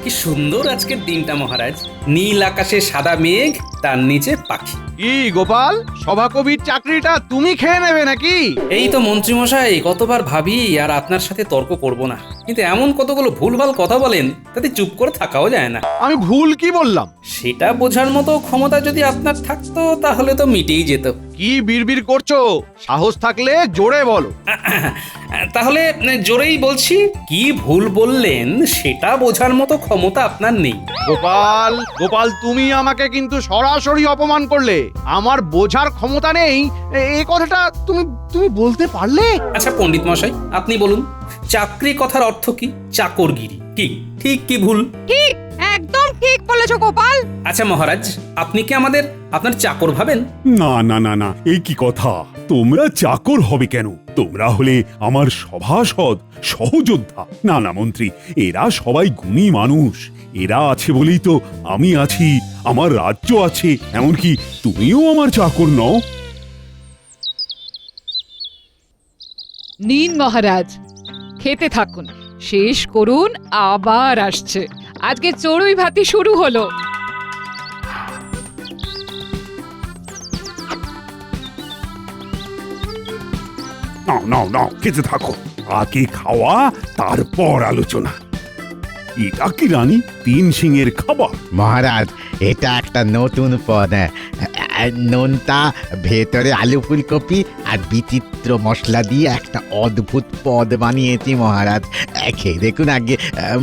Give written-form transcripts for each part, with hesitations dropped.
কি সুন্দর আজকের দিনটা মহারাজ। নীল আকাশে সাদা মেঘ, তার নিচে পাখি। কি গোপাল, সভাকবির চাকরিটা তুমি খেয়ে নেবে নাকি? এই তো মন্ত্রীমশাই, কতবার ভাবি আর আপনার সাথে তর্ক করব না, কিন্তু এমন কতগুলো ভুলভাল কথা বলেন, তাতে চুপ করে থাকাও যায় না। আমি ভুল কি বললাম? সেটা বোঝার মতো ক্ষমতা যদি আপনার থাকতো তাহলে তো মিটেই যেত। কি বিড়বিড় করছো? সাহস থাকলে জোরে বলো। তাহলে জোরেই বলছি, কি ভুল বললেন সেটা বোঝার মতো ক্ষমতা আপনার নেই। গোপাল, গোপাল, তুমি আমাকে কিন্তু সরাসরি অপমান করলে। আমার বোঝার ক্ষমতা নেই এই কথাটা তুমি তুমি বলতে পারলে? আচ্ছা পণ্ডিত মশাই, আপনি বলুন, চাকরি কথার অর্থ কি? চাকরগিরি কি ঠিক কি ভুল? ঠিক, একদম ঠিক বলেছো গোপাল। আচ্ছা মহারাজ, আপনি কি আমাদের আপনার চাকর ভাবেন? না না না না, এই কি কথা? তোমরা চাকর হবে কেন? তোমরা হলে আমার সভাসদ, সহযোদ্ধা। না না মন্ত্রী, এরা সবাই গুণী মানুষ। এরা আছে বলেই তো আমি আছি, আমার রাজ্য আছে। এমনকি তুমিও আমার চাকর নও। নিন মহারাজ, খেতে থাকুন, শেষ করুন, আবার আসছে। আজকে চড়ুই ভাতি শুরু হলো। নাও নাও নাও, খেতে থাকো। আগে খাওয়া, তারপর আলোচনা। এটা কি রানী, তিন সিংয়ের খাবার? মহারাজ, এটা একটা নতুন পদ। নোনতা, ভেতরে আলু ফুলকপি আর বিচিত্র মশলা দিয়ে একটা অদ্ভুত পদ বানিয়েছি মহারাজ। খেয়ে দেখুন, আগে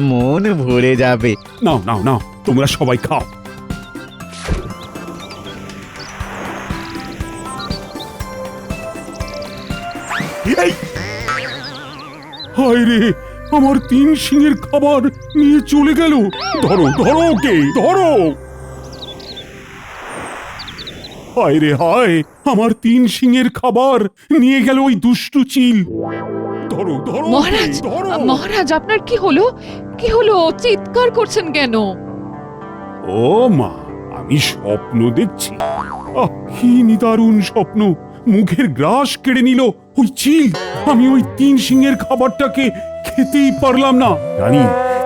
মন ভরে যাবে। নাও নাও নাও, তোমরা সবাই খাও। এই! হায় রে, আমার তিন সিংহের খাবার নিয়ে চলে গেল। ধরো ধরো, ওকে ধরো। হায় রে হায়, আমার তিন সিংহের খাবার নিয়ে গেল ওই দুষ্টু চিল। ধরো ধরো, মহারাজ, ধরো। মহারাজ, আপনার কি হলো? কি হলো? চিৎকার করছেন কেন? ও মা, আমি স্বপ্ন দেখছি। কি নিদারুণ স্বপ্ন! মুখের গ্রাস কেড়ে নিল ওই চিল। আমি ওই তিন সিংহের খাবারটাকে খেতেই পারলাম না। রানী,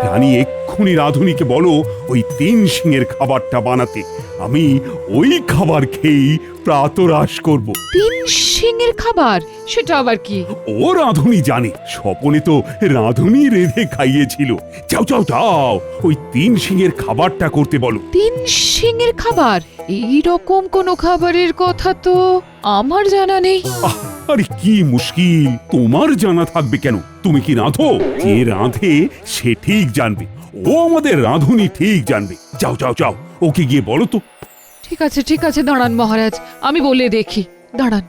রানী এক্ষুনি রাধুনিকে বলো ওই তিন সিংহের খাবারটা বানাতে। আমি ওই খাবার খেয়েই প্রাতরাশ করব। তিন সিংহের খাবার? সেটা আবার কি? ও রাধুনি জানে, স্বপনে তো রাধুনি রেঁধে খাইয়েছিল। যাও যাও যাও, ওই তিন সিংহের খাবারটা করতে বলো। তিন সিংহের খাবার? এই রকম কোনো খাবারের কথা তো আমার জানা নেই। আরে কি মুশকিল, তোমার জানা থাকবে কেন? তুমি কি রাঁধো? যে রাঁধে সে ঠিক জানবে। ও আমাদের রাঁধুনি ঠিক জানবে। যাও যাও যাও, ওকে গিয়ে বলো তো। ঠিক আছে, ঠিক আছে, দাঁড়ান মহারাজ, আমি বলে দেখি, দাঁড়ান।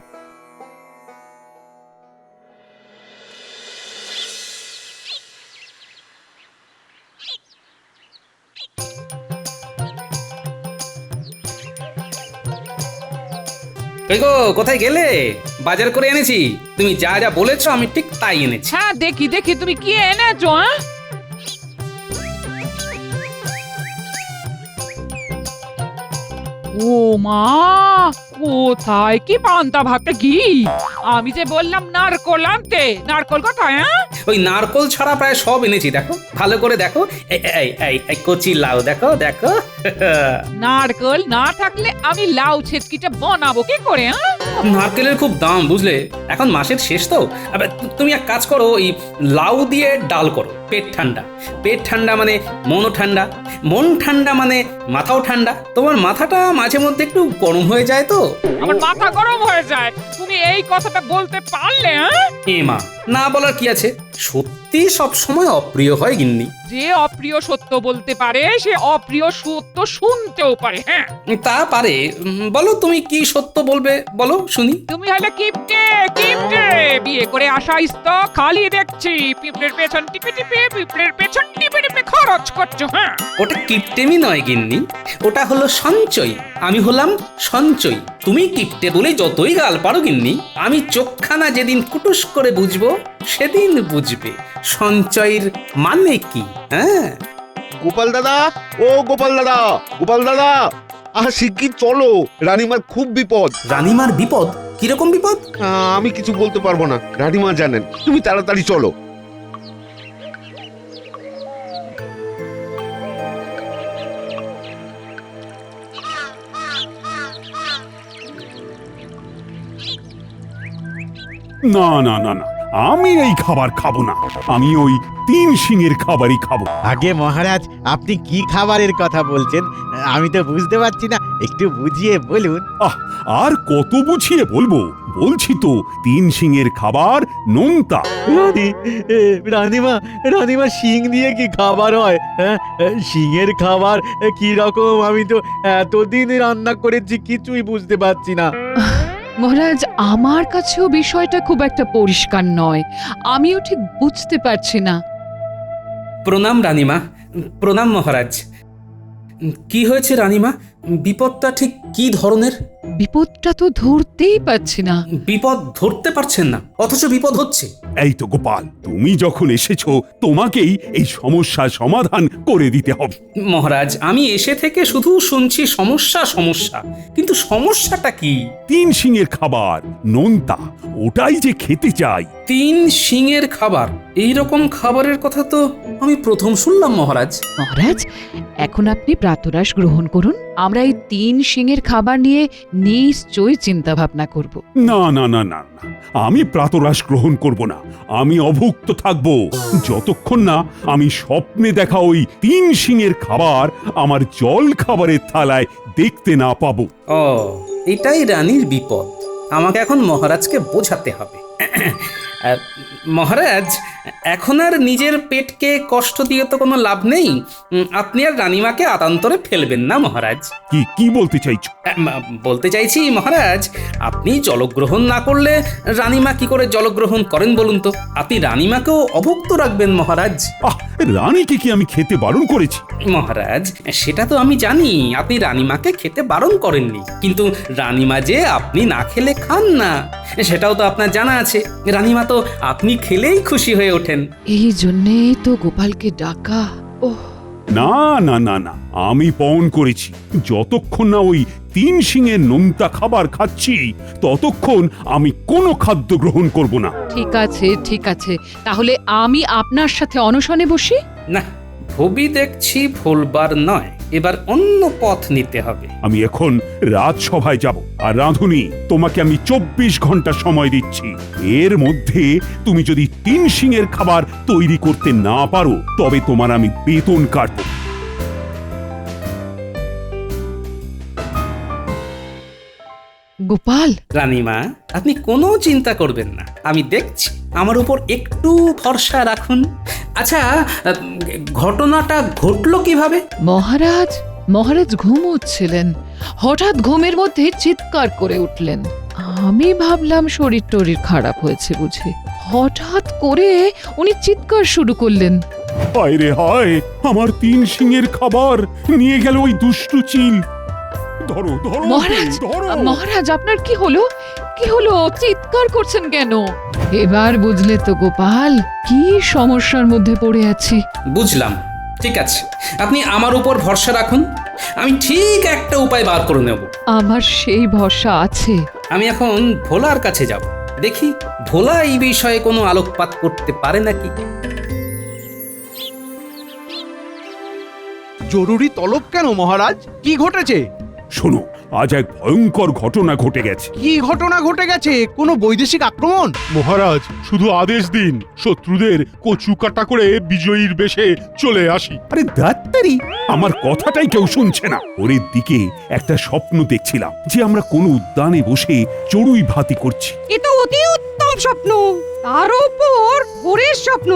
কই গো, কোথায় গেলে? বাজার করে এনেছি, তুমি যা যা বলেছো আমি ঠিক তাই এনেছি। হ্যাঁ, দেখি দেখি তুমি কি এনেছো। হ্যাঁ, ও মা, কোথায় কি পান্তা ভাতে ঘি? আমি যে বললাম নারকোল আনতে, নারকোল কোথায়? হ্যাঁ, ওই নারকোল ছাড়া প্রায় সব এনেছি, দেখো ভালো করে দেখো। এই এই এই এই কচি লাউ দেখো দেখো। নারকোল না থাকলে আমি লাউ ছেচকিটা বানাবো কি করে? হ্যাঁ, নারকেলের খুব দাম বুঝলে, এখন মাসের শেষ তো। আবার তুমি এক কাজ করো, ওই লাউ দিয়ে ডাল করো, পেট ঠান্ডা। পেট ঠান্ডা মানে মনও ঠান্ডা, মন ঠান্ডা মানে মাথাও ঠান্ডা। তোমার মাথাটা মাঝে মধ্যে একটু গরম হয়ে যায় তো। আমার মাথা গরম হয়ে যায়, তুমি এই কথাটা বলতে পারলে? হ্যাঁ, এ মা, না বলার কি আছে, সত্যি সব সময় অপ্রিয় হয় গিন্নি। যে অপ্রিয় সত্য বলতে পারে সে অপ্রিয় সত্য শুনতেও পারে। হ্যাঁ, তা পারে। বলো তুমি কি সত্য বলবে, বলো শুনি। তুমি হলে কিপটে, কিপটে। বিয়ে করে আসা ইস্তো খালি দেখছি, পিঁপড়ের পেছন টিপে টিপে, পিঁপড়ের পেছন টিপে টিপে খরচ করছো। হ্যাঁ, ওটা কিপটেমি নয় গিন্নি, ওটা হলো সঞ্চয়। আমি হলাম সঞ্চয়, তুমি কিপটে বলে যতই গাল পারো গিন্নি, আমি চোখখানা যেদিন কুটুস করে বুঝবো সেদিন বুঝবে সঞ্চয়ের মানে কি। হ্যাঁ, গোপাল দাদা, ও গোপাল দাদা, গোপাল দাদা, শিগগির চলো, রানীমার খুব বিপদ। রানীমার বিপদ? কিরকম বিপদ? আমি কিছু বলতে পারবো না, রানীমা জানেন। তুমি তাড়াতাড়ি চলো। না না না না, আমি এই খাবার খাবো না। আমি ওই 3 সিংহের খাবারই খাবো। আগে মহারাজ, আপনি কি খাবারের কথা বলছেন? আমি তো বুঝতে পারছি না, একটু বুঝিয়ে বলুন। আহ, আর কত বুঝিয়ে বলবো? বলছি তো, 3 সিংহের খাবার নোনতা। রানীমা, রানীমা, শিং দিয়ে কি খাবার হয়? হ্যাঁ, শিঙের খাবার কি রকম? আমি তো এতদিন রান্না করেছি, কিছুই বুঝতে পারছি না। মহারাজ, আমার কাছেও বিষয়টা খুব একটা পরিষ্কার নয়। আমিও ঠিক বুঝতে পারছি না। প্রণাম রানীমা, প্রণাম মহারাজ। কি হয়েছে রানীমা? বিপদটা ঠিক কি ধরনের? বিপদটা তো ধরতেই পারছি না। বিপদ ধরতে পারছেন না, অথচ বিপদ হচ্ছে। এই তো গোপাল, তুমি যখন এসেছো তোমাকেই এই সমস্যার সমাধান করে দিতে হবে। মহারাজ, আমি এসে থেকে শুধু শুনছি সমস্যা সমস্যা, কিন্তু সমস্যাটা কি? 3 সিংহের খাবার নোনতা, ওটাই যে খেতে চাই। 3 সিংয়ের খাবার? এই রকম খাবারের কথা তো আমি প্রথম শুনলাম মহারাজ। মহারাজ, এখন আপনি প্রাতরাশ গ্রহণ করুন। আমরা এই 3 সিংহের খাবার নিয়ে নিশ্চয়ই চিন্তা ভাবনা করব। না না না না না, আমি প্রাতরাশ গ্রহণ করব না। আমি অভুক্ত থাকব যতক্ষণ না আমি স্বপ্নে দেখা ওই 3 সিংহের খাবার আমার জল খাবারের থালায় দেখতে না পাবো। ও, এটাই রানীর বিপদ। আমাকে এখন মহারাজকে বোঝাতে হবে। মহারাজ, এখন আর নিজের পেটকে কষ্ট দিয়ে তো কোনো লাভ নেই। আপনি আর রানীমাকে আতান্তরে ফেলবেন না মহারাজ। কি কি বলতে চাইছো? বলতে চাইছি মহারাজ, আপনি জলগ্রহণ না করলে রানীমা কি করে জলগ্রহণ করেন বলুন তো? আপনি রানীমাকেও অভুক্ত রাখবেন মহারাজ। আহ, রানীকে কি আমি খেতে বারণ করেছি? মহারাজ, সেটা তো আমি জানি আপনি রানীমাকে খেতে বারণ করেননি, কিন্তু রানীমা যে আপনি না খেলে খান না সেটাও তো আপনার জানা আছে। রানীমা তো আপনি খেলেই খুশি হয়ে ওঠেন। এই জন্যেই তো গোপালকে ডাকা। ওহ, না না না না, আমি পণ করেছি যতক্ষণ না ওই 3 সিংহের নোনতা খাবার খাচ্ছি ততক্ষণ আমি কোনো খাদ্য গ্রহণ করব না। ঠিক আছে, ঠিক আছে, তাহলে আমি আপনার সাথে অনশনে বসি। না, ভবি দেখছি ভুলবার নয়, এবার অন্য পথ নিতে হবে। আমি এখন রাজসভায় যাব, আর রাঁধুনি তোমাকে আমি 24 ঘন্টা সময় দিচ্ছি। এর মধ্যে তুমি যদি 3 সিংহের খাবার তৈরি করতে না পারো তবে তোমার আমি বেতন কাটব। গোপাল, রানীমা, আপনি কোনো চিন্তা করবেন না, আমি দেখছি। আমার উপর একটু ভরসা রাখুন। আচ্ছা, ঘটনাটা ঘটলো কিভাবে? মহারাজ মহারাজ ঘুমোচ্ছিলেন, হঠাৎ ঘুমের মধ্যে চিৎকার করে উঠলেন। আমি ভাবলাম শরীর টরীর খারাপ হয়েছে বুঝি। হঠাৎ করে উনি চিৎকার শুরু করলেন। হায় রে হায়, আমার 3 সিংহের খাবার নিয়ে গেল ওই দুষ্টু চিল। ধরো ধরো মহারাজ, ধরো। মহারাজ, আপনার কি হলো? কি হলো? চিৎকার করছেন কেন? এবার বুঝলে তো গোপাল, কি সমস্যার মধ্যে পড়ে আছি। বুঝলাম, ঠিক আছে, আপনি আমার উপর ভরসা রাখুন, আমি ঠিক একটা উপায় বার করে নেব। আমার সেই ভরসা আছে। আমি এখন ভোলার কাছে যাব, দেখি ভোলা এই বিষয়ে কোনো আলোকপাত করতে পারে নাকি। জরুরি তলব কেন মহারাজ? কি ঘটেছে? শোনো, আজ এক ভয়ঙ্কর ঘটনা ঘটে গেছে। কি ঘটনা ঘটে গেছে? কোনো বৈদেশিক আক্রমণ? মহারাজ, শুধু আদেশ দিন, শত্রুদের কচু কাটা করে বিজয়ীর বেশে চলে আসি। আরে দাত্তারি, আমার কথাটাই কেউ শুনছে না। ওরের দিকে একটা স্বপ্ন দেখছিলাম যে আমরা কোনো উদ্যানে বসে চড়ুই ভাতি করছি। এ তো অতি উত্তম স্বপ্ন, তার উপর ভোরের স্বপ্ন।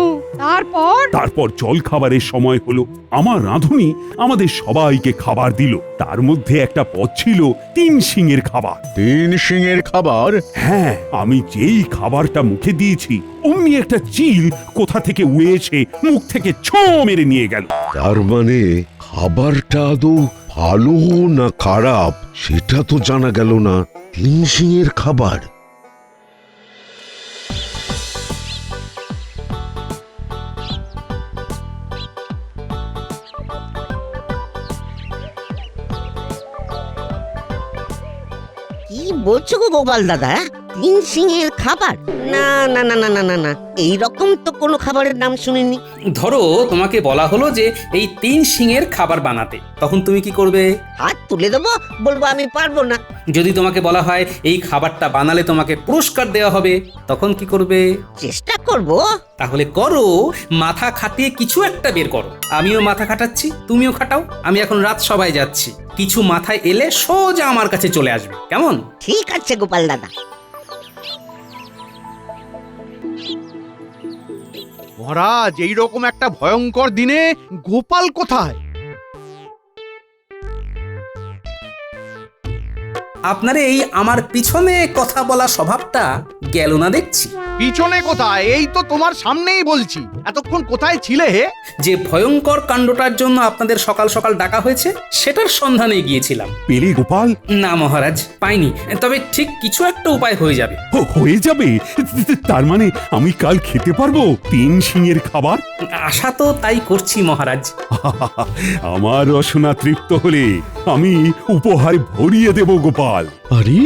তারপর জল খাবারের সময় হলো। আমার রাঁধুনি আমাদের সবাইকে খাবার দিল। তার মধ্যে একটা পদ ছিল 3 সিংহের খাবার। 3 সিংহের খাবার? হ্যাঁ, আমি যেই খাবারটা মুখে দিয়েছি অমনি একটা চিল কোথা থেকে উড়ে এসে মুখ থেকে ছো মেরে নিয়ে গেল। তার মানে খাবারটা আদৌ ভালো না খারাপ সেটা তো জানা গেল না। 3 সিংহের খাবার? কি বলছো গো গোপাল দাদা? তিন সিংয়ের খাবার? না না না না না না না, এইরকম তো কোনো খাবারের নাম শুনিনি। ধরো তোমাকে বলা হলো যে এই 3 শিঙের খাবার বানাতে, তখন তুমি কি করবে? হাত তুলে দেবো, বলবো আমি পারবো না। যদি তোমাকে বলা হয় এই খাবারটা বানালে তোমাকে পুরস্কার দেওয়া হবে, তখন কি করবে? চেষ্টা করব। তাহলে করো, মাথা খাটিয়ে কিছু একটা বের করো। আমিও মাথা খাটাচ্ছি, তুমিও খাটাও। আমি এখন রাজসভায় যাচ্ছি, কিছু মাথায় এলে সোজা আমার কাছে চলে আসবে, কেমন? ঠিক আছে গোপাল দাদা। মহারাজ, এইরকম একটা ভয়ঙ্কর দিনে গোপাল কোথায়? আপনার এই আমার পিছনে কথা বলা স্বভাবটা গেল না দেখছি। পিছনে কোথায়? এই তো তোমার সামনেই বলছি। এতক্ষণ কোথায় ছিলে হে? যে ভয়ঙ্কর কাণ্ডটার জন্য আপনাদের সকাল সকাল ডাকা হয়েছে সেটার সন্ধানে গিয়েছিলাম। পেলে গোপাল? না মহারাজ, পাইনি, তবে ঠিক কিছু একটা উপায় হয়ে যাবে। হয়ে যাবে? তার মানে আমি কাল খেতে পারবো 3 সিংয়ের খাবার? আশা তো তাই করছি মহারাজ। আমার রসনা তৃপ্ত হলে আমি উপহার ভরিয়ে দেব গোপাল। আরে,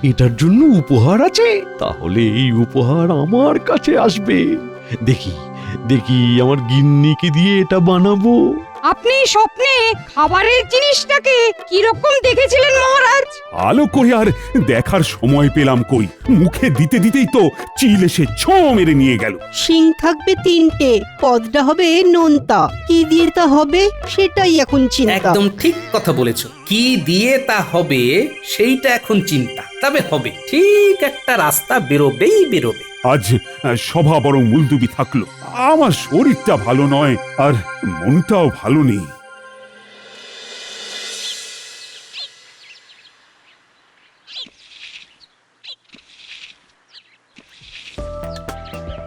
এটার জন্য উপহার আছে? তাহলে এই উপহার আমার কাছে আসবে। দেখি দেখি আমার গিন্নিকে দিয়ে এটা বানাবো। আপনি স্বপ্নে খাবারের জিনিসটাকে কিরকম দেখেছিলেন মহারাজ? আলো করে আর দেখার সময় পেলাম কই, মুখে দিতে দিতেই তো চিল এসে ছোঁ মেরে নিয়ে গেল। শিং থাকবে 3টে, পদটা হবে নোনতা। কি দিয়ে তা হবে সেটাই এখন চিন্তা। একদম ঠিক কথা বলেছো, কি দিয়ে তা হবে সেইটা এখন চিন্তা। তবে হবে, ঠিক একটা রাস্তা বেরোবেই বেরোবে। আজ সভা বরং মুলতুবি থাকলো। আমার শরীরটা ভালো নয়, আর মনটাও ভালো নেই।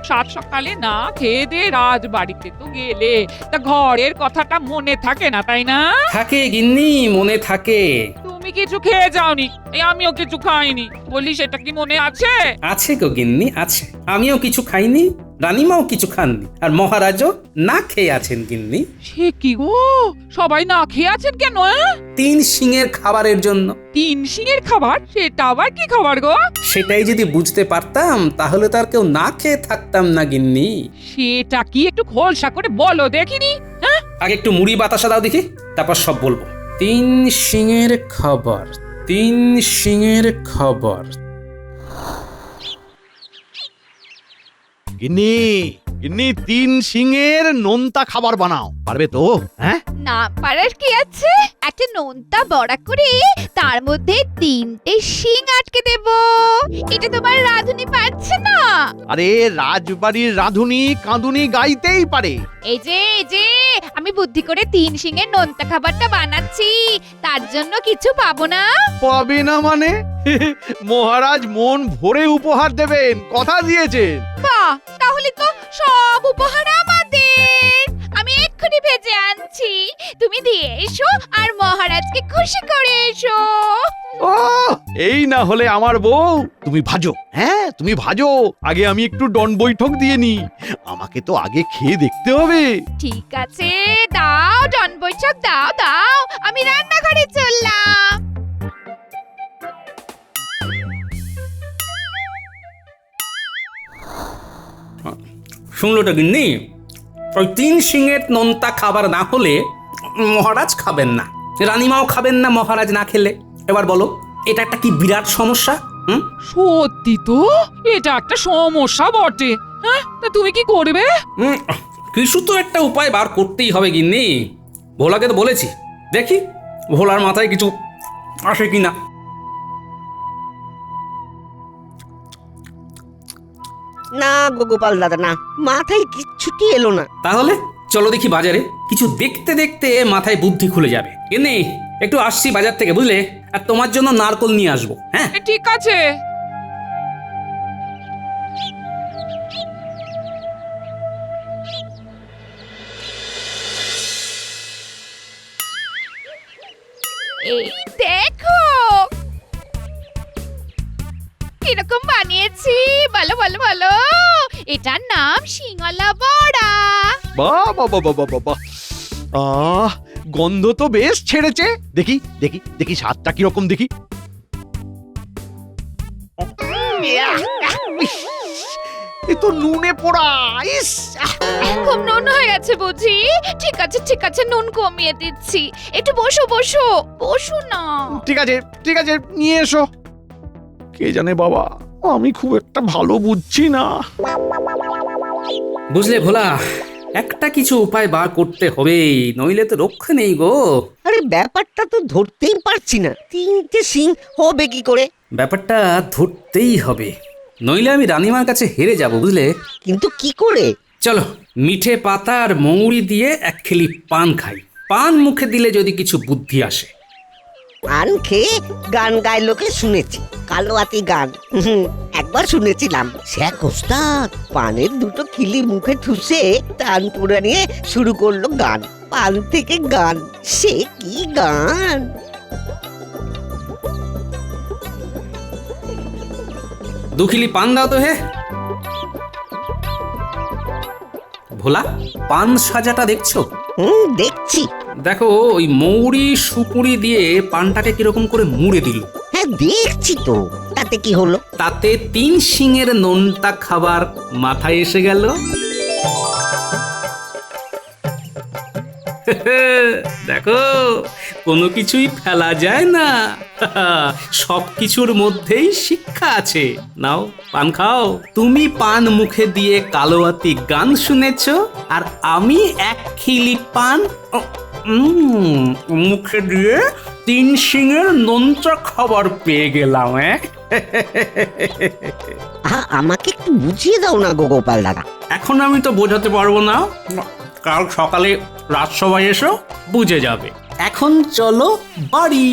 সাত সকালে না খেয়ে দে রাজবাড়িতে তো গেলে, তা ঘরের কথাটা মনে থাকে না, তাই না? থাকে গিন্নি, মনে থাকে। তুমি কিছু খেয়ে যাওনি, এই আমিও কিছু খাইনি, বলি সেটা কি মনে আছে? আছে গো গিন্নি, আছে। আমিও কিছু খাইনি, রানীমাও কিছু খাননি, আর মহারাজও না খেয়ে আছেন গিন্নি। সে কি গো, সবাই না খেয়ে আছেন কেন? 3 সিংয়ের খাবারের জন্য। 3 সিংয়ের খাবার? সেটা আবার কি খাবার গো? সেটাই যদি বুঝতে পারতাম তাহলে তার কেউ না খেয়ে থাকতাম না গিন্নি। সেটা কি একটু খোলসা করে বলো দেখিনি। হ্যাঁ, আগে একটু মুড়ি বাতাসা দাও দেখি, তারপর সব বলবো। 3 সিংয়ের খাবার, 3 সিংয়ের খাবার। গিন্নি, গিন্নি, 3 সিংয়ের নোনতা খাবার বানাও। পারবে তো? হ্যাঁ, না পারার কি আছে, একটা নোনতা বড়া করে তার মধ্যে 3টে শিং আটকে দেব। এটা তোমার রাঁধুনি পারছে না? আরে রাজবাড়ির রাঁধুনি কাঁদুনি গাইতেই পারে। এই যে আমি বুদ্ধি করে 3 শিঙের নোনতা খাবারটা বানাচ্ছি, তার জন্য কিছু পাবো না? পাবে না মানে? মহারাজ মন ভরে উপহার দেবেন, কথা দিয়েছেন। বাহ, তাহলে তো সব উপহার আমাদের। আমি এক্ষুনি ভেজে আনছি, তুমি দিয়ে এসো আর মহারাজকে খুশি করে এসো। ও, এই না হলে আমার বউ। তুমি ভাজো, হ্যাঁ তুমি ভাজো। আগে আমি একটু ডন বৈঠক দিয়ে নি, আমাকে তো আগে খেয়ে দেখতে হবে। ঠিক আছে, দাও ডন বৈঠক, দাও দাও, আমি রান্নাঘরে চললাম। শুনলোটা গিন্নি, ওই 3 সিংয়ের নোনতা খাবার না হলে মহারাজ খাবেন না, রানীমাও খাবেন না মহারাজ না খেলে। এবার বলো, এটা একটা কি বিরাট সমস্যা? সত্যি তো, এটা একটা সমস্যা বটে। হ্যাঁ, তা তুমি কি করবে? কিছু তো একটা উপায় বার করতেই হবে গিন্নি। ভোলাকে তো বলেছি, দেখি ভোলার মাথায় কিছু আসে কিনা। না গো গোপাল দাদা, না, মাথায় কিচ্ছুটি এলো না। তাহলে চলো দেখি বাজারে, কিছু দেখতে দেখতে মাথায় বুদ্ধি খুলে যাবে। গিন্নি, একটু আসছি বাজার থেকে, বুঝলে? আর তোমার জন্য নারকল নিয়ে আসবো। হ্যাঁ, ঠিক আছে। এই দেখো কিরকম বানিয়েছি, বলো বলো বলো। এটার নাম শিঙলা বড়া। বাহ বাহ বাহ বাহ বাহ বাহ, আহ, গন্ধ তো বেশ ছেড়েছে। দেখি দেখি দেখি স্বাদটা কিরকম দেখি। এ তো নুনে পোড়া। ইস, খুব নুন হয়ে গেছে বুঝি? ঠিক আছে নুন কমিয়ে দিচ্ছি। একটু বসো বসো না। ঠিক আছে নিয়ে এসো। কে জানে বাবা, আমি খুব একটা ভালো বুঝছি না। বুঝলে ভোলা, একটা কিছু উপায় বার করতে হবে, নইলে তো রক্ষা নেই গো। আরে ব্যাপারটা তো ধরতেই পারছি না, 3টে সিং হবে কি করে? ব্যাপারটা ধরতেই হবে, নইলে আমি রানীমার কাছে হেরে যাব, বুঝলে। কিন্তু কি করে? চলো, মিঠে পাতা আর মৌরি দিয়ে 1 খিলি পান খাই। পান মুখে দিলে যদি কিছু বুদ্ধি আসে। পান খেয়ে গান গায় লোকে শুনেছি, কালোয়াতি গান। একবার শুনেছিলাম শেখ ওস্তাদ পানের 2টো খিলি মুখে ঠুসে টান পুরা নিয়ে শুরু করলো গান। পান থেকে গান, সে কি গান! 2 খিলি পান দাও তো হে। ভোলা, পান সাজাটা দেখছো? দেখছি। দেখো, ওই মৌরি সুপুরি দিয়ে পানটাকে কিরকম করে মুড়ে দিল। হ্যাঁ দেখছি তো, তাতে কি হলো? তাতে 3 শিঙের নোনতা খাবার মাথায় এসে গেল। দেখো, কোনো কিছুই ফেলা যায় না। সব কিছুর মধ্যেই শিক্ষা আছে। নাও, পান খাও। তুমি পান মুখে দিয়ে কালোয়াতি গান শুনেছো, আর আমি 1 খিলি পান মুখে দিয়ে 3 শিঙের নোনতা খাবার পেয়ে গেলাম। আমাকে একটু বুঝিয়ে দাও না গো গোপাল দাদা। এখন আমি তো বোঝাতে পারবো না, কাল সকালে রাজসভায় এসো, বুঝে যাবে। এখন চলো বাড়ি।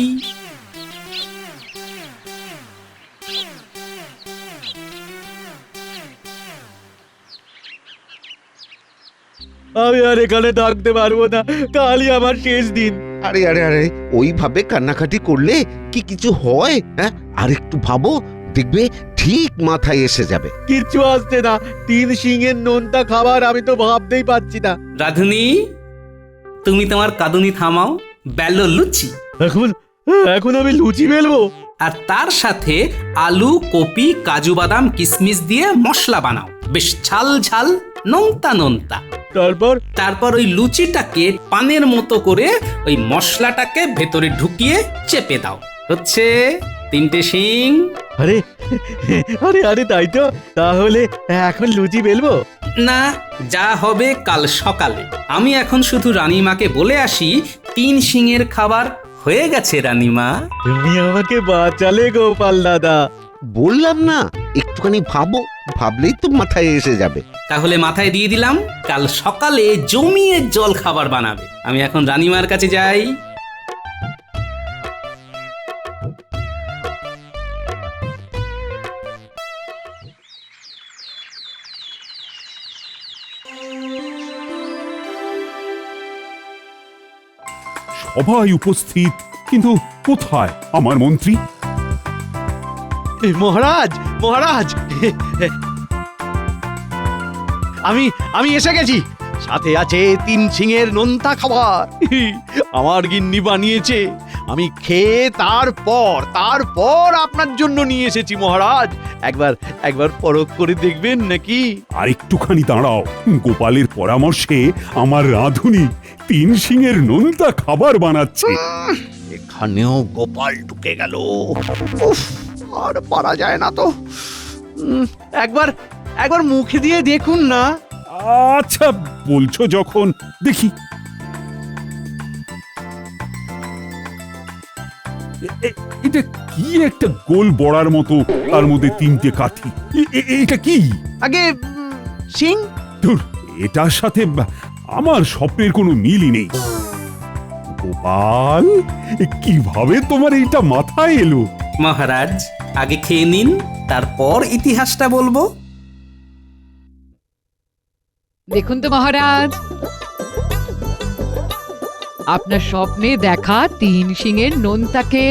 আমি আর এখানে থাকতে পারবো না, কালই আমার শেষ দিন। আরে আরে আরে, ওইভাবে কান্নাকাটি করলে কি কিছু হয়? হ্যাঁ, আর একটু ভাবো, দেখবে ঠিক মাথায় এসে যাবে। কিচ্ছু আসছে না, 3 শিঙের নোনতা খাবার আমি তো ভাবতেই পাচ্ছি না। রাধুনি, তুমি তোমার কাঁদুনি থামাও, বেলো লুচি। এখন আমি লুচি বেলবো? আর তার সাথে আলু, কপি, কাজু বাদাম, কিশমিশ দিয়ে মশলা বানাও, বেশ ঝাল ঝাল, নোনতা নোনতা। তারপর ওই লুচিটাকে পানের মতো করে ওই মশলাটাকে ভেতরে ঢুকিয়ে চেপে দাও। হচ্ছে 3টে শিং। আরে আরে আরে, তাই তো। তাহলে এখন লুচি বেলবো? না, যা হবে কাল সকালে। আমি এখন শুধু রানীমাকে বলে আসি 3 শিঙের খাবার হয়ে গেছে। রানীমা, তুমি আমাকে বাঁচালে গোপাল দাদা। বললাম না, একটুখানি ভাবো, ভাবলেই তো মাথায় এসে যাবে। তাহলে মাথায় দিয়ে দিলাম, কাল সকালে জমিয়ে জল খাবার বানাবে। আমি এখন রানীমার কাছে যাই। সবাই উপস্থিত, কিন্তু কোথায় আমার মন্ত্রী? মহারাজ, মহারাজ, আমি এসে গেছি। সাথে আছে 3 শিঙের নোনতা খাবার, আমার গিন্নি বানিয়েছে। আমি খেয়ে তারপর আপনার জন্য নিয়ে এসেছি মহারাজ। একবার পরখ করে দেখবেন নাকি? আর একটুখানি দাঁড়াও, গোপালের পরামর্শে আমার রাঁধুনি 3 শিঙের নোনতা খাবার বানাচ্ছে। এখানেও গোপাল ঢুকে গেল। উফ, আর পারা যায় না তো। একবার মুখে দিয়ে দেখুন না। আচ্ছা, বলছো যখন, দেখি। এটা কি একটা গোল বড়ার মতো, তার মধ্যে 3টে কাঠি। এটা কি? আগে সিং। ধুর, এটার সাথে আমার স্বপ্নের কোনো মিলই নেই। গোপাল, কিভাবে তোমার এইটা মাথায় এলো? মহারাজ, আগে খেয়ে নিন, তারপর ইতিহাসটা বলবো। দেখুন তো মহারাজ, আপনার স্বপ্নে দেখা 3 শিঙের নোনতাকে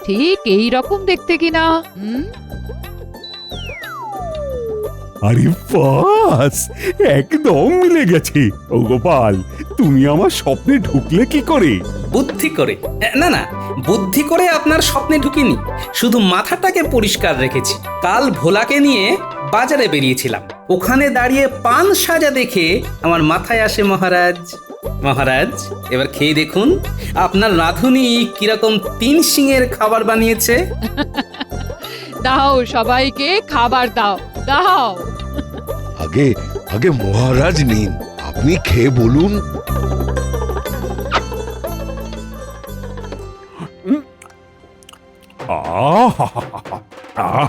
ঠিক এই রকম দেখতে কিনা? আরে বাস, একদম মিলে গেছে। ও গোপাল, তুমি আমার স্বপ্নে ঢুকলে কি করে? বুদ্ধি করে। না, বুদ্ধি করে আপনার স্বপ্নে ঢুকিনি, শুধু মাথাটাকে পরিষ্কার রেখেছি। কাল ভোলাকে নিয়ে বাজারে বেরিয়েছিলাম, ওখানে দাঁড়িয়ে পান সাজা দেখে আমার মাথায় আসে মহারাজ। মহারাজ, এবার খেয়ে দেখুন আপনার রাঁধুনি কিরকম 3 সিংয়ের খাবার বানিয়েছে। দাও সবাইকে খাবার দাও, দাও। আগে আগে মহারাজ নিন, আপনি খেয়ে বলুন। আহ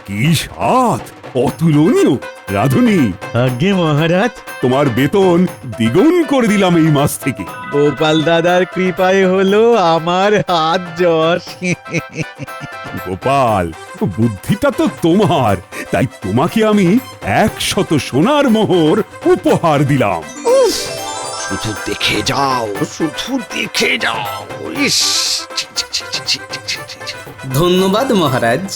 কি স্বাদ, অতুলনীয়। রাধুনি, আগে মহারাজ, তোমার বেতন দ্বিগুণ করে দিলাম এই মাস থেকে। গোপাল দাদার কৃপায় হলো আমার হাত যশ। গোপাল, বুদ্ধিটা তো তোমার, তাই তোমাকে আমি 100 সোনার মোহর উপহার দিলাম। শুধু দেখে যাও, শুধু দেখে যাও। ইস, ছি, ছি, ছি, ছি, ছি, ছি, ছি, ছি। ধন্যবাদ মহারাজ।